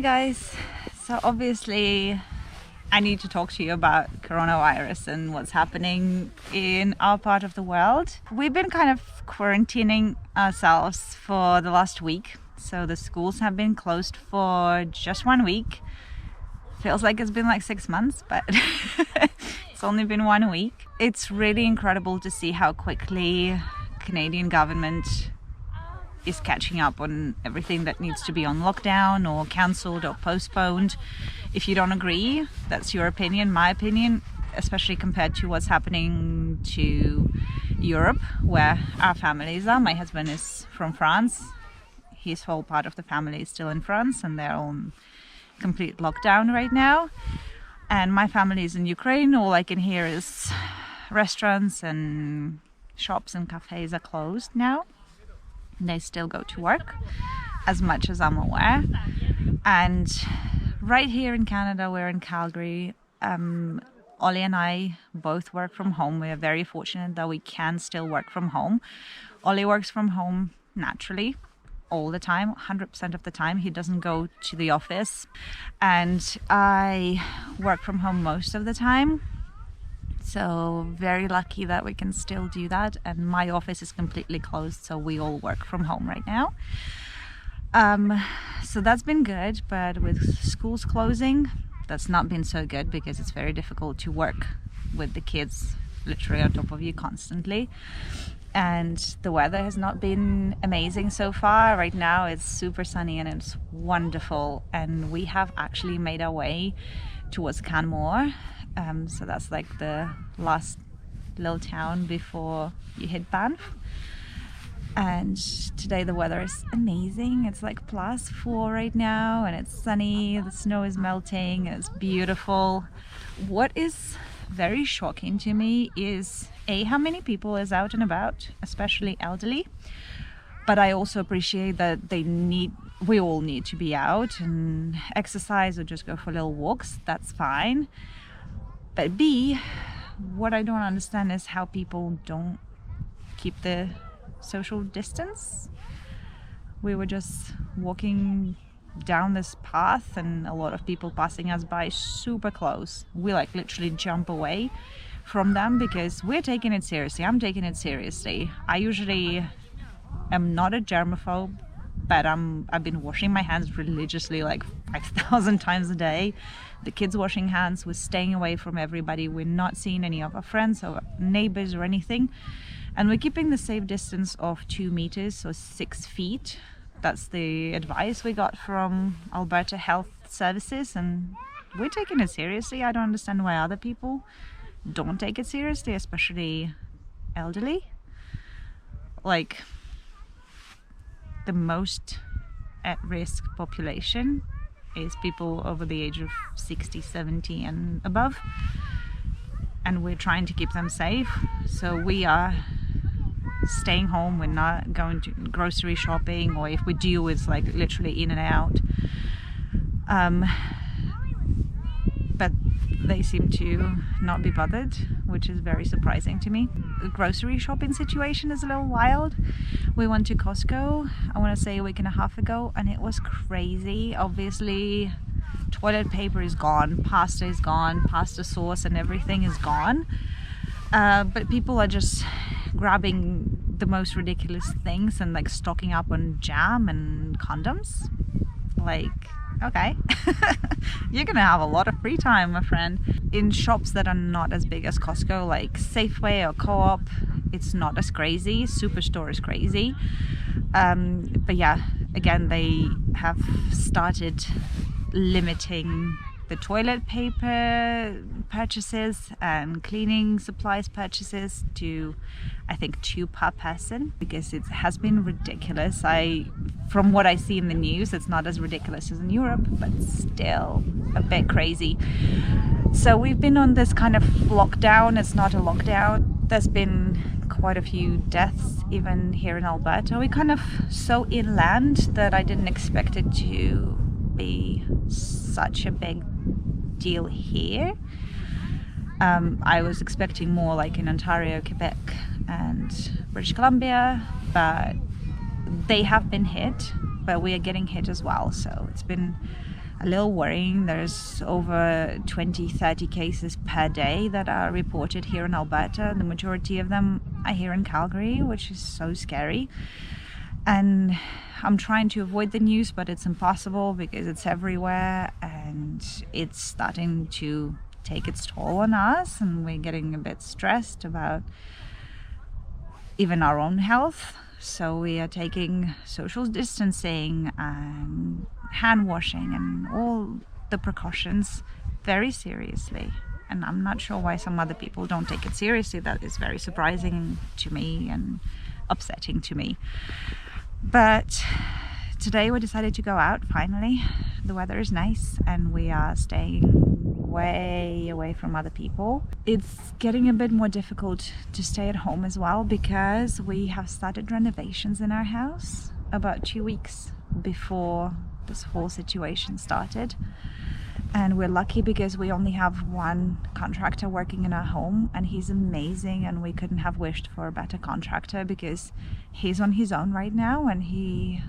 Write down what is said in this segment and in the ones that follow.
guys. So obviously I need to talk to you about coronavirus and what's happening in our part of the world. We've been kind of quarantining ourselves for the last week. So the schools have been closed for just 1 week. Feels like it's been like 6 months, but it's only been 1 week. It's really incredible to see how quickly Canadian government is catching up on everything that needs to be on lockdown or cancelled or postponed. If you don't agree, that's your opinion. My opinion, especially compared to what's happening to Europe, where our families are. My husband is from France. His whole part of the family is still in France and they're on complete lockdown right now. And my family is in Ukraine. All I can hear is restaurants and shops and cafes are closed now. They still go to work, as much as I'm aware. And right here in Canada, we're in Calgary. Ollie and I both work from home. We are very fortunate that we can still work from home. Ollie works from home naturally all the time, 100% of the time. He doesn't go to the office. And I work from home most of the time. So very lucky that we can still do that. And my office is completely closed, so we all work from home right now. So that's been good, but with schools closing, that's not been so good because it's very difficult to work with the kids literally on top of you constantly. And the weather has not been amazing so far. Right now it's super sunny and it's wonderful. And we have actually made our way towards Canmore. So that's like the last little town before you hit Banff. And today the weather is amazing. It's like +4 right now and it's sunny. The snow is melting and it's beautiful. What is very shocking to me is how many people is out and about, especially elderly. But I also appreciate that we all need to be out and exercise or just go for little walks. That's fine. But B, what I don't understand is how people don't keep the social distance. We were just walking down this path and a lot of people passing us by super close. We like literally jump away from them because we're taking it seriously. I'm taking it seriously. I usually am not a germaphobe, but I've been washing my hands religiously like 5,000 times a day. The kids washing hands, we're staying away from everybody. We're not seeing any of our friends or neighbors or anything. And we're keeping the safe distance of 2 meters or 6 feet. That's the advice we got from Alberta Health Services, and we're taking it seriously. I don't understand why other people don't take it seriously, especially elderly. Like, the most at-risk population is people over the age of 60, 70 and above. And we're trying to keep them safe. So we are staying home. We're not going to grocery shopping, or if we do, it's like literally in and out. But they seem to not be bothered, which is very surprising to me. The grocery shopping situation is a little wild. We went to Costco, I want to say a week and a half ago, and it was crazy. Obviously, toilet paper is gone, pasta sauce and everything is gone. But people are just grabbing the most ridiculous things and like stocking up on jam and condoms. Like, okay. You're gonna have a lot of free time, my friend. In shops that are not as big as Costco, like Safeway or Co-op, it's not as crazy. Superstore is crazy. But yeah, again, they have started limiting the toilet paper purchases and cleaning supplies purchases to, I think, 2 per person, because it has been ridiculous. From what I see in the news, it's not as ridiculous as in Europe, but still a bit crazy. So we've been on this kind of lockdown. It's not a lockdown. There's been quite a few deaths even here in Alberta. We're kind of so inland that I didn't expect it to be such a big deal here. I was expecting more like in Ontario, Quebec and British Columbia, but they have been hit, but we are getting hit as well. So it's been a little worrying. There's over 20-30 cases per day that are reported here in Alberta. The majority of them are here in Calgary, which is so scary. And I'm trying to avoid the news, but it's impossible because it's everywhere and it's starting to take its toll on us, and we're getting a bit stressed about even our own health. So we are taking social distancing and hand washing and all the precautions very seriously. And I'm not sure why some other people don't take it seriously. That is very surprising to me and upsetting to me. But today we decided to go out finally. The weather is nice and we are staying way away from other people. It's getting a bit more difficult to stay at home as well because we have started renovations in our house about 2 weeks before this whole situation started. And we're lucky because we only have one contractor working in our home, and he's amazing, and we couldn't have wished for a better contractor because he's on his own right now, and he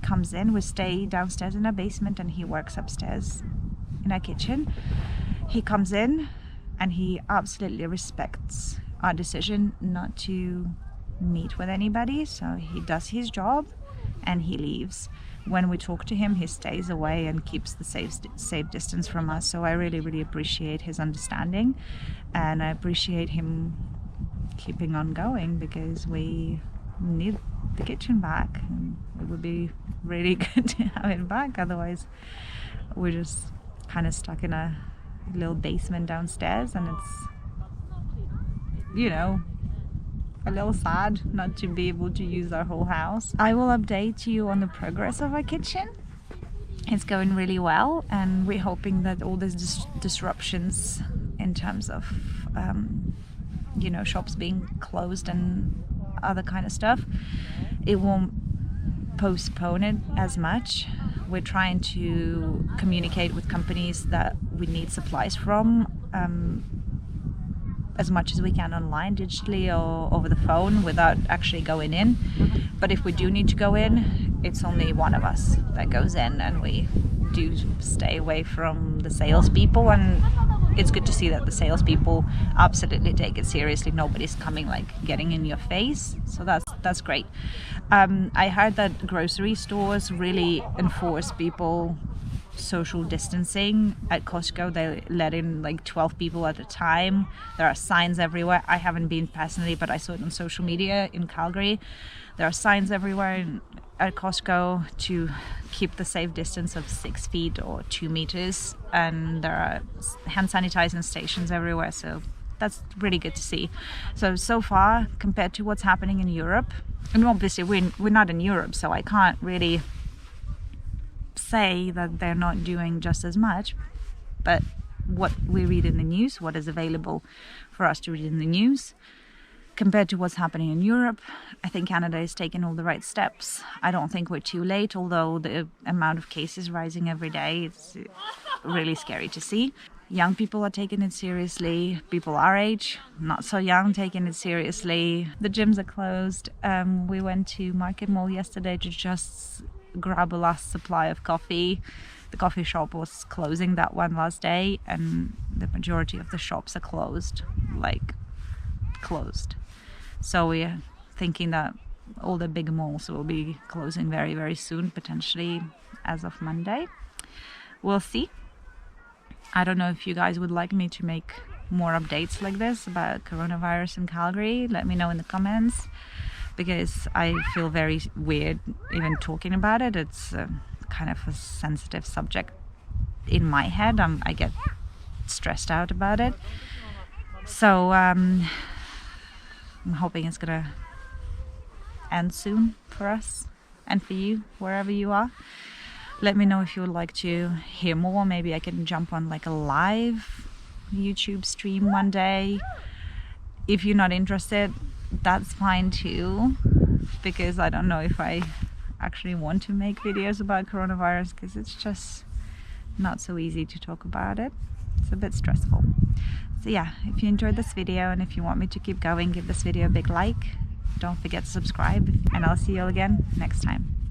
comes in. We stay downstairs in our basement and he works upstairs in our kitchen. He comes in and he absolutely respects our decision not to meet with anybody, so he does his job and he leaves. When we talk to him, he stays away and keeps the safe distance from us. So I really appreciate his understanding, and I appreciate him keeping on going because we need the kitchen back, and it would be really good to have it back. Otherwise we're just kind of stuck in a little basement downstairs, and it's, you know, a little sad not to be able to use our whole house. I will update you on the progress of our kitchen. It's going really well, and we're hoping that all these disruptions in terms of you know, shops being closed and other kind of stuff, it won't postpone it as much. We're trying to communicate with companies that we need supplies from as much as we can online, digitally or over the phone, without actually going in. But if we do need to go in, it's only one of us that goes in, and we do stay away from the salespeople. And it's good to see that the salespeople absolutely take it seriously. Nobody's coming like getting in your face, so that's great. I heard that grocery stores really enforce people social distancing. At Costco they let in like 12 people at a time. There are signs everywhere. I haven't been personally, but I saw it on social media in Calgary. There are signs everywhere at Costco to keep the safe distance of 6 feet or 2 meters, and there are hand sanitizing stations everywhere, so that's really good to see. So far, compared to what's happening in Europe, and obviously we're not in Europe, so I can't really say that they're not doing just as much, but what we read in the news, what is available for us to read in the news, compared to what's happening in Europe, I think Canada is taking all the right steps. I don't think we're too late, although the amount of cases rising every day, it's really scary to see. Young people are taking it seriously. People our age, not so young, taking it seriously. The gyms are closed. We went to Market Mall yesterday to just grab a last supply of coffee. The coffee shop was closing that one last day, and the majority of the shops are closed. So we're thinking that all the big malls will be closing very soon, potentially as of Monday. We'll see. I don't know if you guys would like me to make more updates like this about coronavirus in Calgary. Let me know in the comments, because I feel very weird even talking about it. It's kind of a sensitive subject in my head. I get stressed out about it. So I'm hoping it's gonna end soon for us and for you, wherever you are. Let me know if you would like to hear more. Maybe I can jump on like a live YouTube stream one day. If you're not interested, that's fine too, because I don't know if I actually want to make videos about coronavirus, because it's just not so easy to talk about it. It's a bit stressful. So yeah, if you enjoyed this video and if you want me to keep going, give this video a big like. Don't forget to subscribe, and I'll see you all again next time.